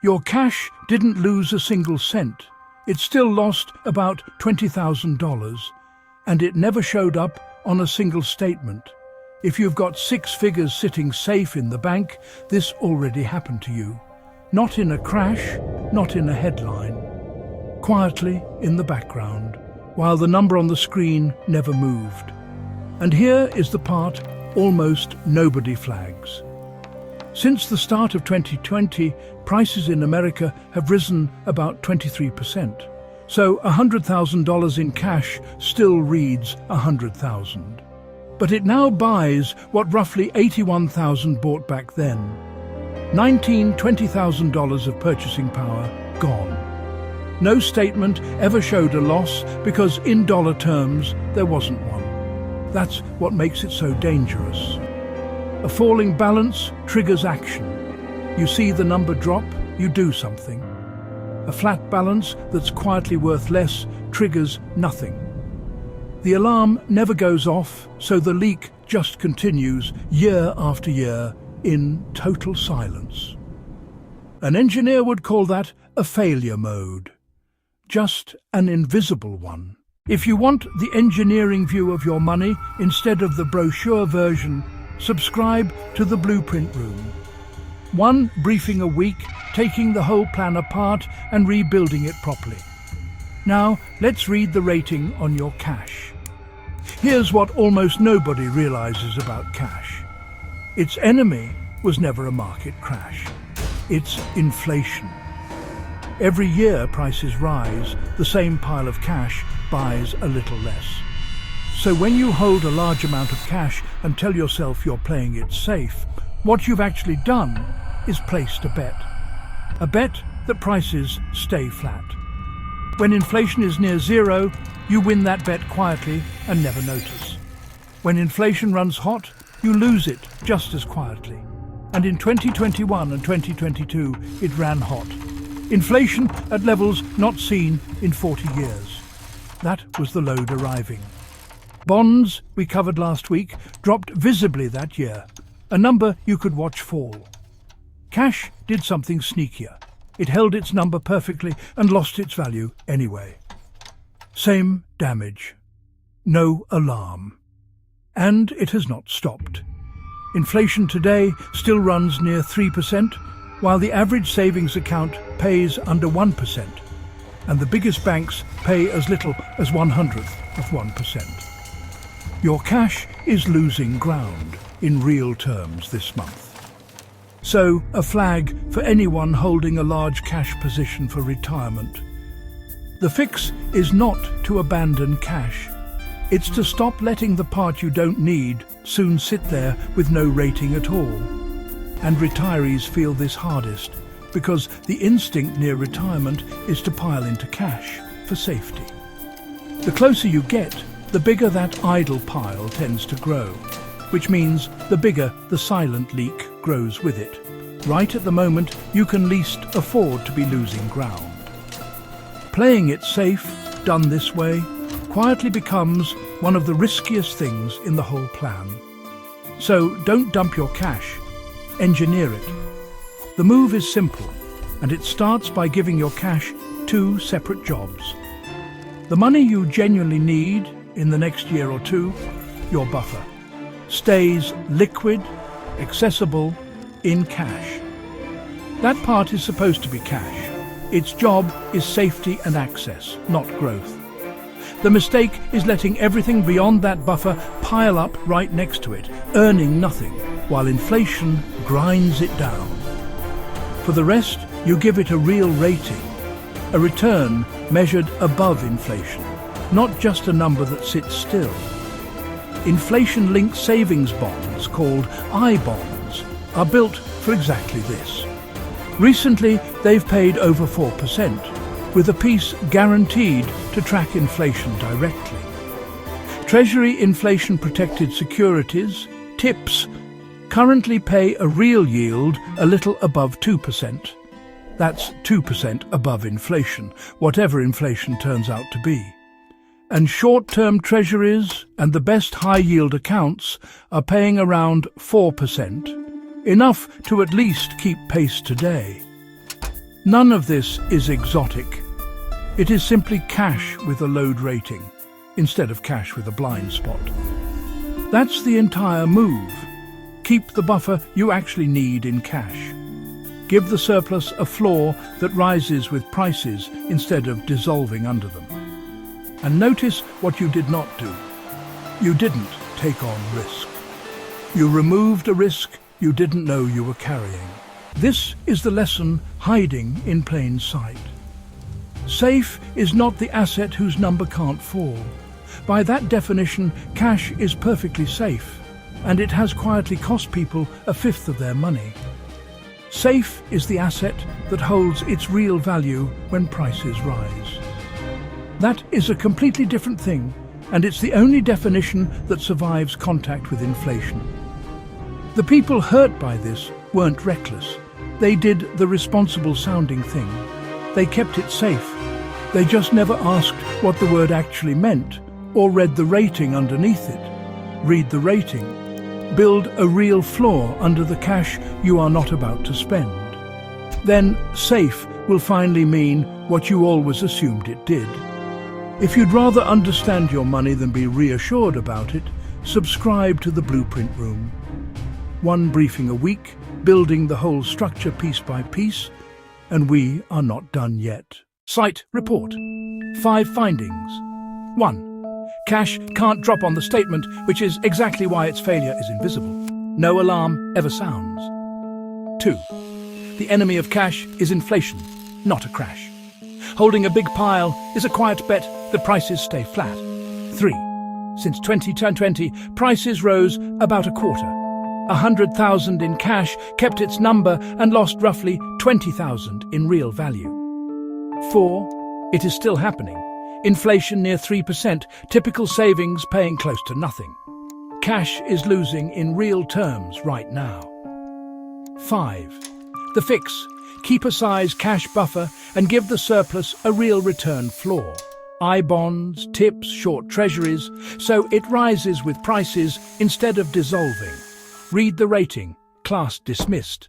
Your cash didn't lose a single cent. It still lost about $20,000, and it never showed up on a single statement. If you've got 6 figures sitting safe in the bank, this already happened to you. Not in a crash, not in a headline. Quietly in the background, while the number on the screen never moved. And here is the part almost nobody flags. Since the start of 2020, prices in America have risen about 23%. So $100,000 in cash still reads 100,000. But it now buys what roughly 81,000 bought back then. $20,000 of purchasing power gone. No statement ever showed a loss because in dollar terms there wasn't one. That's what makes it so dangerous. A falling balance triggers action. You see the number drop, you do something. A flat balance that's quietly worth less triggers nothing. The alarm never goes off, so the leak just continues year after year in total silence. An engineer would call that a failure mode. Just an invisible one. If you want the engineering view of your money instead of the brochure version, subscribe to the Blueprint Room. One briefing a week, taking the whole plan apart and rebuilding it properly. Now, let's read the rating on your cash. Here's what almost nobody realizes about cash. Its enemy was never a market crash. It's inflation. Every year prices rise, the same pile of cash buys a little less. So when you hold a large amount of cash and tell yourself you're playing it safe, what you've actually done is placed a bet. A bet that prices stay flat. When inflation is near zero, you win that bet quietly and never notice. When inflation runs hot, you lose it just as quietly. And in 2021 and 2022, it ran hot. Inflation at levels not seen in 40 years. That was the load arriving. Bonds, we covered last week, dropped visibly that year, a number you could watch fall. Cash did something sneakier. It held its number perfectly and lost its value anyway. Same damage. No alarm. And it has not stopped. Inflation today still runs near 3%, while the average savings account pays under 1%, and the biggest banks pay as little as 1/100th of 1%. Your cash is losing ground in real terms this month. So, a flag for anyone holding a large cash position for retirement. The fix is not to abandon cash. It's to stop letting the part you don't need soon sit there with no rating at all. And retirees feel this hardest because the instinct near retirement is to pile into cash for safety. The closer you get, the bigger that idle pile tends to grow, which means the bigger the silent leak grows with it. Right at the moment, you can least afford to be losing ground. Playing it safe, done this way, quietly becomes one of the riskiest things in the whole plan. So don't dump your cash, engineer it. The move is simple, and it starts by giving your cash 2 separate jobs. The money you genuinely need in the next year or two, your buffer, stays liquid, accessible, in cash. That part is supposed to be cash. Its job is safety and access, not growth. The mistake is letting everything beyond that buffer pile up right next to it, earning nothing, while inflation grinds it down. For the rest, you give it a real rating, a return measured above inflation, not just a number that sits still. Inflation-linked savings bonds, called I-bonds, are built for exactly this. Recently, they've paid over 4%, with a piece guaranteed to track inflation directly. Treasury inflation-protected securities, TIPS, currently pay a real yield a little above 2%. That's 2% above inflation, whatever inflation turns out to be. And short-term treasuries and the best high-yield accounts are paying around 4%, enough to at least keep pace today. None of this is exotic. It is simply cash with a load rating, instead of cash with a blind spot. That's the entire move. Keep the buffer you actually need in cash. Give the surplus a floor that rises with prices instead of dissolving under them. And notice what you did not do. You didn't take on risk. You removed a risk you didn't know you were carrying. This is the lesson hiding in plain sight. Safe is not the asset whose number can't fall. By that definition, cash is perfectly safe, and it has quietly cost people a fifth of their money. Safe is the asset that holds its real value when prices rise. That is a completely different thing, and it's the only definition that survives contact with inflation. The people hurt by this weren't reckless. They did the responsible-sounding thing. They kept it safe. They just never asked what the word actually meant, or read the rating underneath it. Read the rating. Build a real floor under the cash you are not about to spend. Then safe will finally mean what you always assumed it did. If you'd rather understand your money than be reassured about it, subscribe to the Blueprint Room. One briefing a week, building the whole structure piece by piece, and we are not done yet. Site report. 5 findings. 1. Cash can't drop on the statement, which is exactly why its failure is invisible. No alarm ever sounds. 2. The enemy of cash is inflation, not a crash. Holding a big pile is a quiet bet that prices stay flat. 3. Since 2020, prices rose about a quarter. 100,000 in cash kept its number and lost roughly 20,000 in real value. 4. It is still happening. Inflation near 3%, typical savings paying close to nothing. Cash is losing in real terms right now. 5. The fix. Keep a size cash buffer and give the surplus a real return floor. I-bonds, tips, short treasuries, so it rises with prices instead of dissolving. Read the rating. Class dismissed.